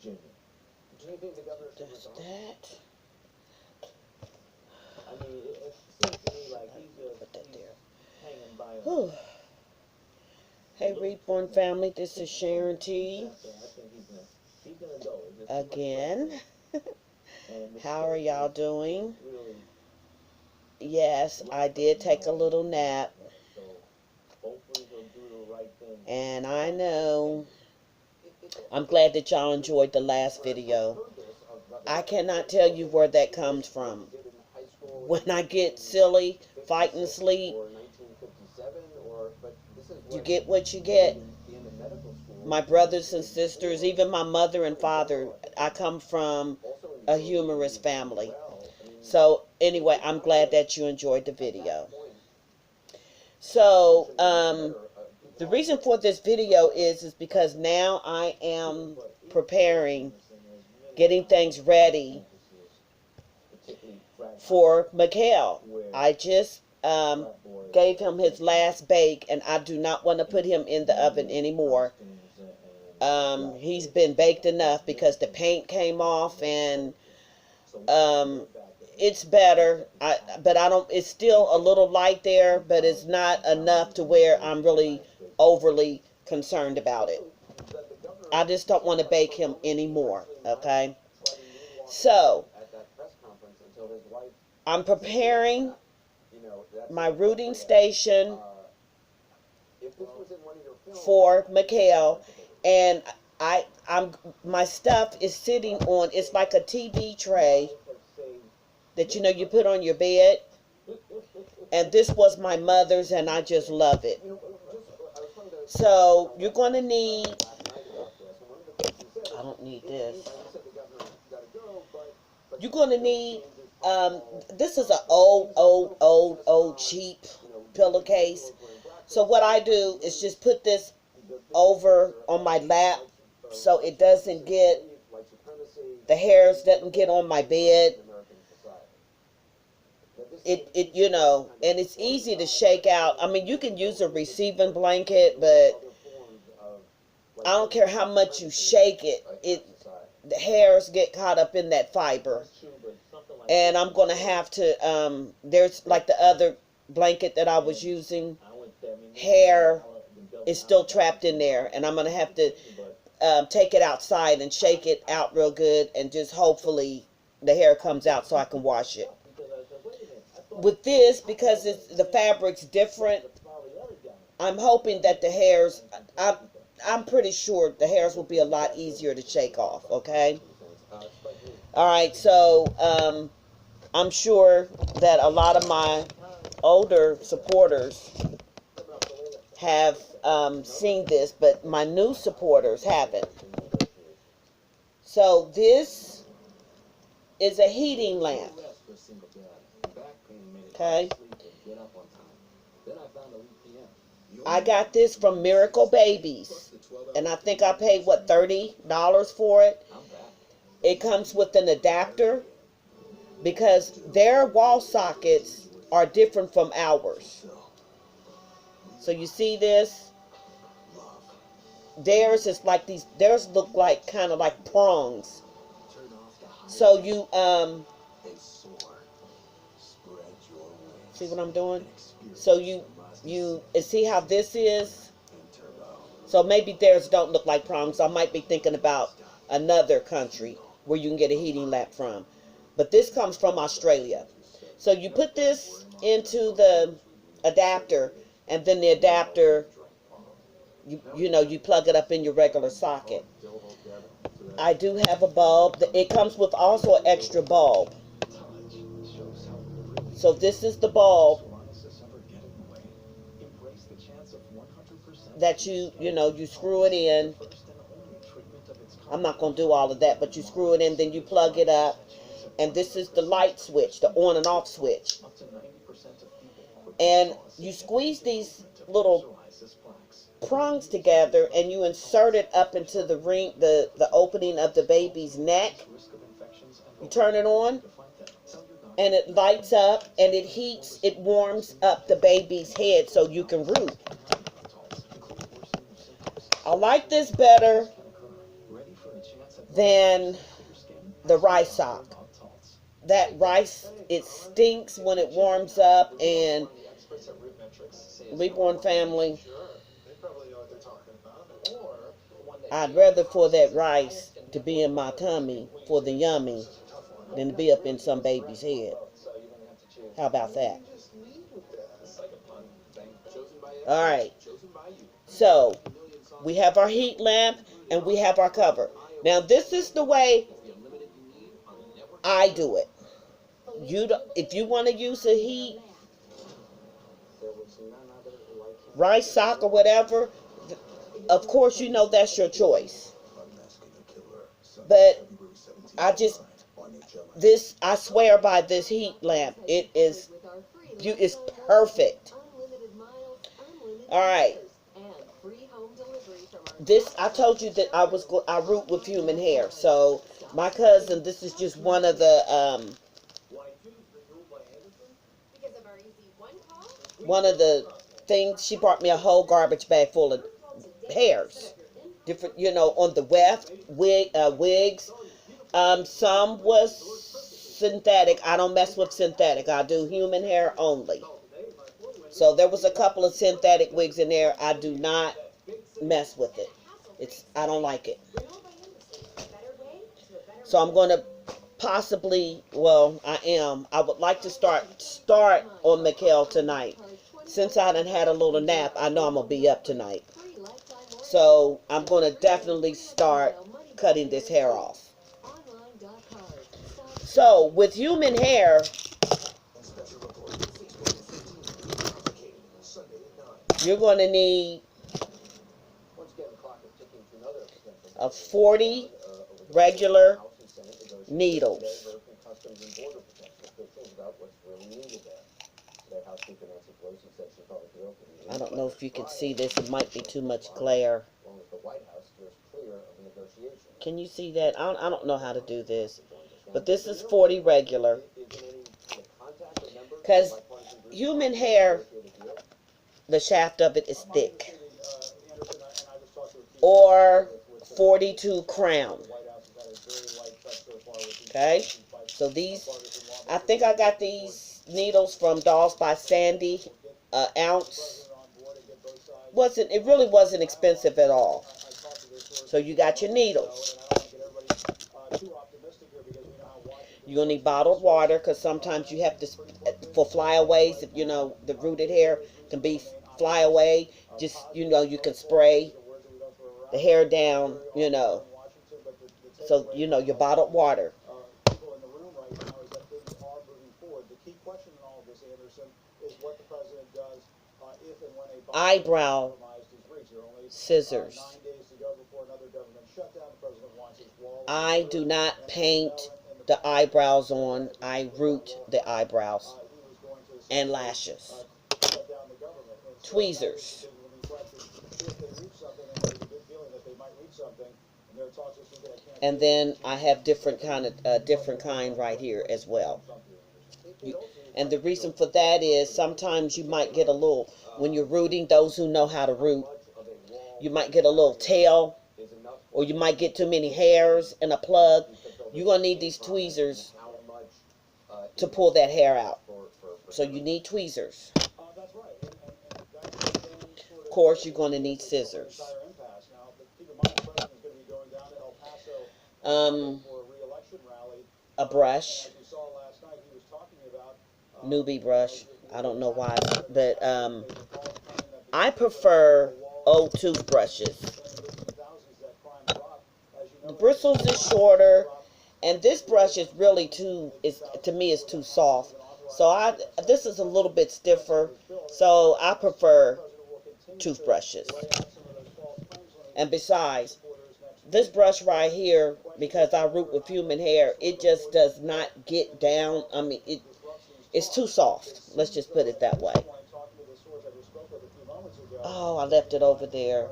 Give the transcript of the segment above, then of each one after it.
Does that? Put that there. Whew. Hey, Reborn family, this is Sharon T. Again. How are y'all doing? Yes, I did take a little nap. And I know, I'm glad that y'all enjoyed the last video. I cannot tell you where that comes from. When I get silly, fighting sleep, you get what you get. My brothers and sisters, even my mother and father, I come from a humorous family. So anyway, I'm glad that you enjoyed the video. So the reason for this video is because now I am preparing, getting things ready for Mikhail. I just gave him his last bake, and I do not want to put him in the oven anymore. He's been baked enough because the paint came off, and it's better. But I don't. It's still a little light there, but it's not enough to where I'm really overly concerned about it. I just don't want to bake him anymore. Okay. So I'm preparing my rooting station for Mikhail, and my stuff is sitting on, it's like a TV tray that you put on your bed, and this was my mother's, and I just love it. So you're going to need, I don't need this, you're going to need, this is an old cheap pillowcase. So what I do is just put this over on my lap so it doesn't get, the hairs doesn't get on my bed. And it's easy to shake out. I mean, you can use a receiving blanket, but I don't care how much you shake it, the hairs get caught up in that fiber. And I'm going to have to, there's like the other blanket that I was using, hair is still trapped in there, and I'm going to have to take it outside and shake it out real good, and just hopefully the hair comes out so I can wash it. With this, because the fabric's different, I'm hoping that the hairs, I'm pretty sure the hairs will be a lot easier to shake off, okay? Alright, so I'm sure that a lot of my older supporters have seen this, but my new supporters haven't. So this is a heating lamp. Okay. I got this from Miracle Babies, and I think I paid, what, $30 for it. It comes with an adapter because their wall sockets are different from ours. So you see this? Theirs is like these, theirs look like kind of like prongs. So you see what I'm doing? So you see how this is? So maybe theirs don't look like prongs. I might be thinking about another country where you can get a heating lamp from. But this comes from Australia. So you put this into the adapter, and then the adapter, you plug it up in your regular socket. I do have a bulb. It comes with also an extra bulb. So this is the bulb that you screw it in. I'm not going to do all of that, but you screw it in, then you plug it up. And this is the light switch, the on and off switch. And you squeeze these little prongs together, and you insert it up into the ring, the opening of the baby's neck. You turn it on, and it lights up, and it warms up the baby's head so you can root. I like this better than the rice sock. That rice, it stinks when it warms up, and Reborn family, I'd rather for that rice to be in my tummy for the yummy than to be up in some baby's head. How about that? All right. So we have our heat lamp and we have our cover. Now this is the way I do it. If you want to use a heat rice sock or whatever, of course you know that's your choice. But I swear by this heat lamp. It's perfect. All right. I told you that I root with human hair. So my cousin, this is just one of the things. She brought me a whole garbage bag full of hairs, different, on the wigs. Some was synthetic. I don't mess with synthetic. I do human hair only. So there was a couple of synthetic wigs in there. I do not mess with it. I don't like it. So I'm going to possibly, I would like to start on Mikhail tonight. Since I done had a little nap, I know I'm going to be up tonight. So I'm going to definitely start cutting this hair off. So with human hair, you're going to need a 40 regular needles. I don't know if you can see this. It might be too much glare. Can you see that? I don't know how to do this. But this is 40 regular. Because human hair, the shaft of it is thick. Or 42 crown. Okay? So I think I got these needles from Dolls by Sandy. Ounce. It really wasn't expensive at all. So you got your needles. You're going to need bottled water, because sometimes you have to, for flyaways, if the rooted hair can be flyaway, just, you can spray the hair down, So, your bottled water. Eyebrow scissors. I do not paint the eyebrows on. I root the eyebrows and lashes. Tweezers. And then I have different kind right here as well. And the reason for that is sometimes you might get a little, when you're rooting, those who know how to root, you might get a little tail, or you might get too many hairs in a plug. You're going to need these tweezers to pull that hair out. So you need tweezers. Of course, you're going to need scissors. A brush. Newbie brush. I don't know why, but I prefer old toothbrushes. The bristles is shorter, and this brush is really to me is too soft. So this is a little bit stiffer, so I prefer toothbrushes. And besides, this brush right here, because I root with human hair, it just does not get down. I mean, it's too soft. Let's just put it that way. Oh, I left it over there.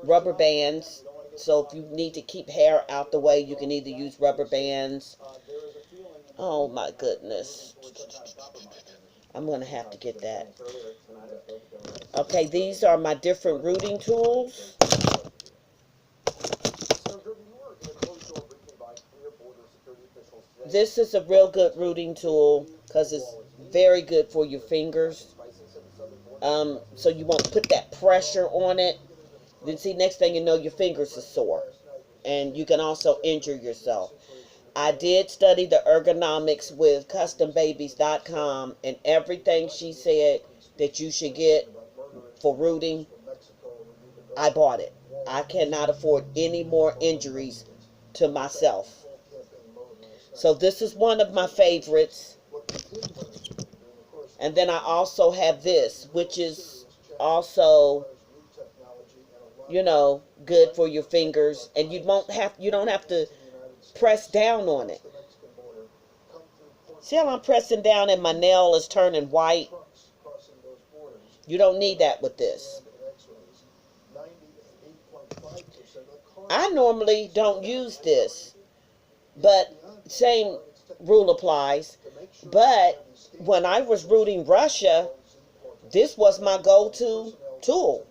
Rubber bands. So if you need to keep hair out the way, you can either use rubber bands. Oh my goodness. I'm going to have to get that. Okay, these are my different rooting tools. This is a real good rooting tool because it's very good for your fingers. So you won't put that pressure on it. Then see, next thing you know, your fingers are sore. And you can also injure yourself. I did study the ergonomics with CustomBabies.com, and everything she said that you should get for rooting, I bought it. I cannot afford any more injuries to myself. So this is one of my favorites. And then I also have this, which is also, you know, good for your fingers, and you don't have to press down on it. See how I'm pressing down and my nail is turning white? You don't need that with this. I normally don't use this, but same rule applies. But when I was rooting Russia, this was my go-to tool.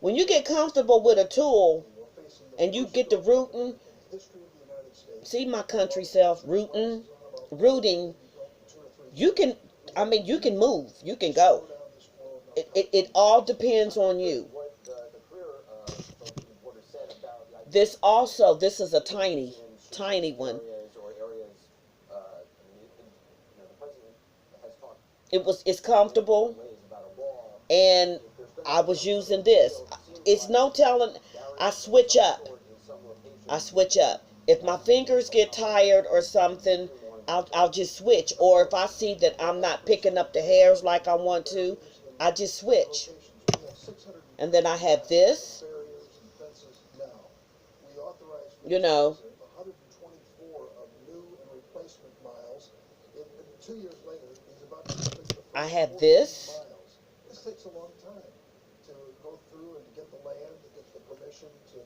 When you get comfortable with a tool and you get to rooting, see my country self rooting, you can, you can move, you can go. It all depends on you. This is a tiny one. It's comfortable, and I was using this. It's no telling. I switch up. If my fingers get tired or something, I'll just switch. Or if I see that I'm not picking up the hairs like I want to, I just switch. And then I have this. You know. I have this.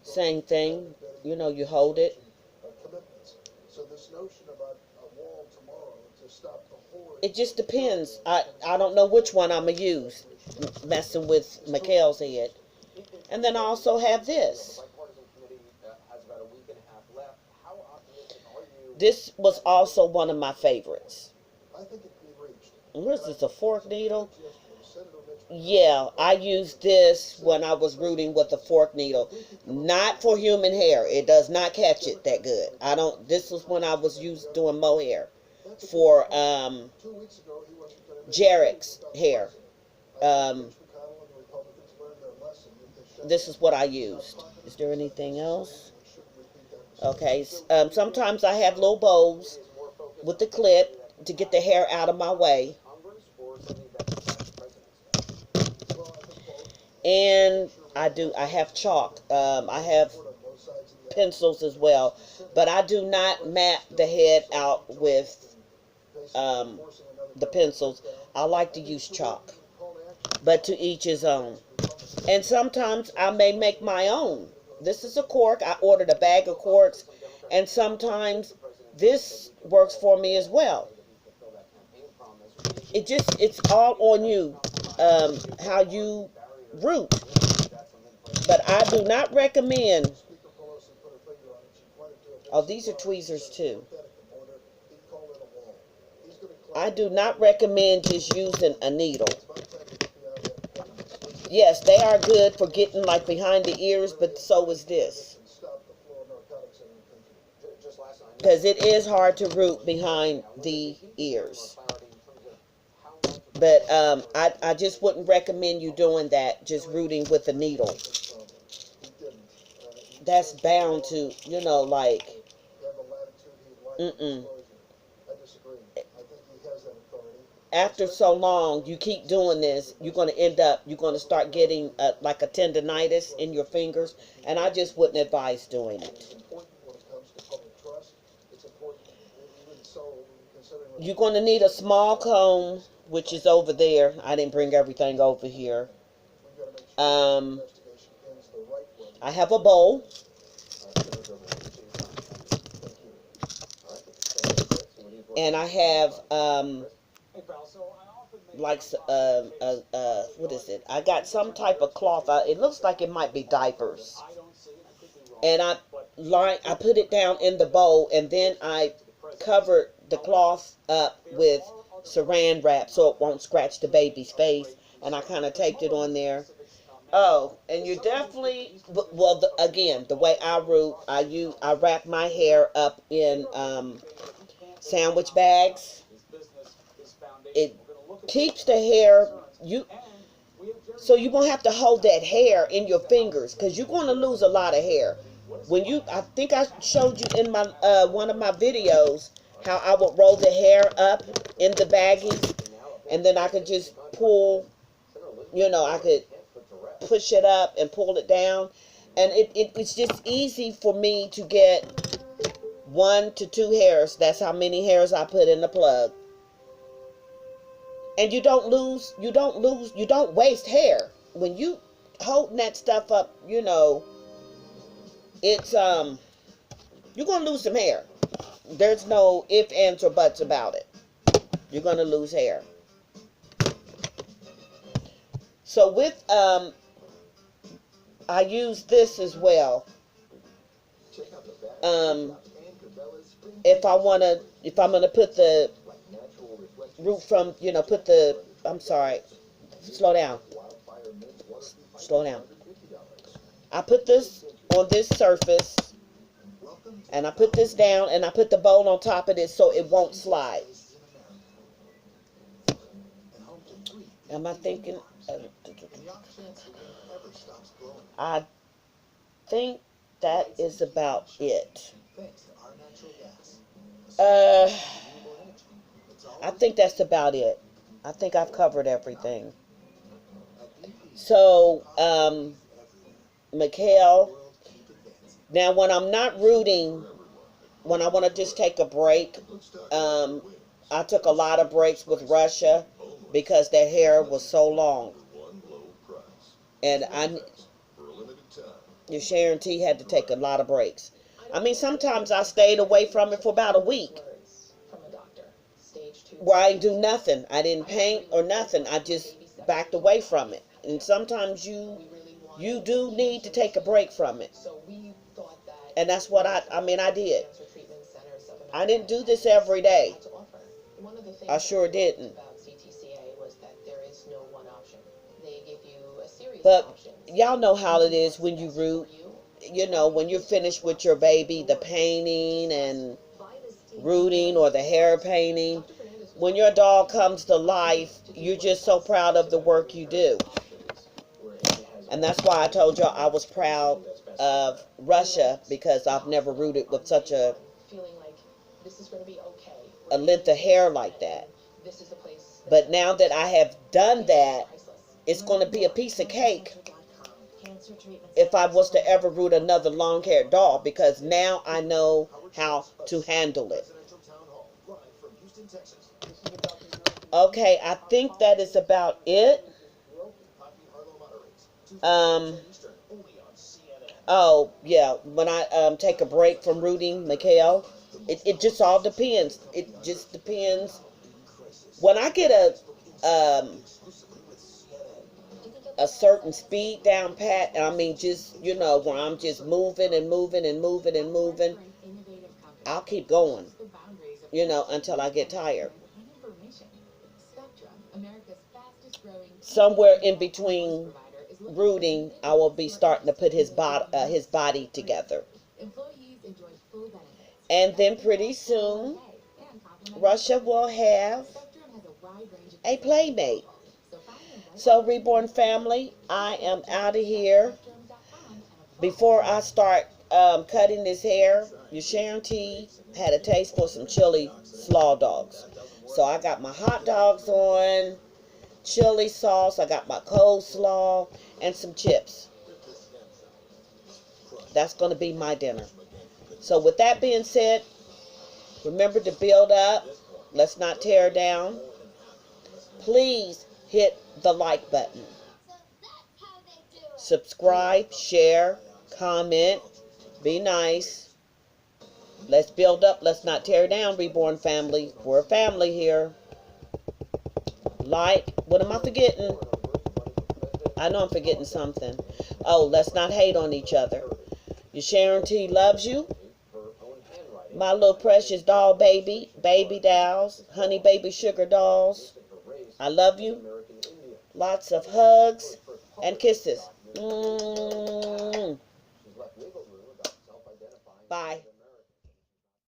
Same thing. You know, you hold it. It just depends. I don't know which one I'm going to use, messing with Mikhail's head. And then I also have this. This was also one of my favorites. What is this, a fork needle? Yeah, I used this when I was rooting with a fork needle. Not for human hair. It does not catch it that good. This was when I was doing mohair for Jarek's hair. This is what I used. Is there anything else? Okay, sometimes I have little bows with the clip to get the hair out of my way. And I have chalk. I have pencils as well. But I do not map the head out with the pencils. I like to use chalk. But to each his own. And sometimes I may make my own. This is a cork. I ordered a bag of corks. And sometimes this works for me as well. It's all on you, how you root. But I do not recommend. Oh, these are tweezers too. I do not recommend just using a needle. Yes, they are good for getting like behind the ears, but so is this. Because it is hard to root behind the ears. But I just wouldn't recommend you doing that, just rooting with a needle. That's bound to, like, after so long, you keep doing this, you're going to start getting like a tendonitis in your fingers, and I just wouldn't advise doing it. You're going to need a small comb, which is over there. I didn't bring everything over here. I have a bowl. And I have like what is it? I got some type of cloth. It looks like it might be diapers, and I put it down in the bowl, and then I covered the cloth up with saran wrap so it won't scratch the baby's face, and I kind of taped it on there. Oh, and you definitely, well, again, the way I root, I wrap my hair up in sandwich bags. It keeps the hair, so you won't have to hold that hair in your fingers, because you're going to lose a lot of hair. I think I showed you in my one of my videos how I would roll the hair up in the baggies, and then I could just pull, I could push it up and pull it down, and it's just easy for me to get 1 to 2 hairs. That's how many hairs I put in the plug. And you don't waste hair when you holding that stuff up. It's you're gonna lose some hair. There's no ifs, ands, or buts about it. You're gonna lose hair. So with I use this as well. If I'm gonna put the root from, I'm sorry, slow down. I put this on this surface, and I put this down, and I put the bowl on top of this so it won't slide. Am I thinking? I think that is about it. I think that's about it. I think I've covered everything. So, Mikhail, now when I'm not rooting, when I want to just take a break, I took a lot of breaks with Russia because their hair was so long. And your Sharon T had to take a lot of breaks. I mean, sometimes I stayed away from it for about a week, where I didn't do nothing. I didn't paint or nothing. I just backed away from it. And sometimes you do need to take a break from it. And that's what I did. I didn't do this every day. I sure didn't. But y'all know how it is when you root. When you're finished with your baby, the painting and rooting or the hair painting, when your dog comes to life, you're just so proud of the work you do. And that's why I told y'all I was proud of Russia, because I've never rooted with such a length of hair like that. But now that I have done that, it's going to be a piece of cake if I was to ever root another long-haired dog, because now I know how to handle it. Okay, I think that is about it. Oh, yeah, when I take a break from rooting, Mikhail, it just all depends. It just depends. When I get a certain speed down pat, I mean, just, where I'm just moving and moving and moving and moving, I'll keep going, until I get tired. Somewhere in between rooting, I will be starting to put his body together. And then pretty soon, Russia will have a playmate. So, Reborn family, I am out of here. Before I start cutting this hair, your Sharon T had a taste for some chili slaw dogs. So I got my hot dogs on, chili sauce, I got my coleslaw, and some chips. That's going to be my dinner. So with that being said, remember to build up. Let's not tear down. Please hit the like button. Subscribe, share, comment, be nice. Let's build up. Let's not tear down, Reborn family. We're a family here. Like, what am I forgetting? I know I'm forgetting something. Oh, let's not hate on each other. Your Sharon T loves you. My little precious doll baby. Baby dolls. Honey baby sugar dolls. I love you. Lots of hugs and kisses. Bye.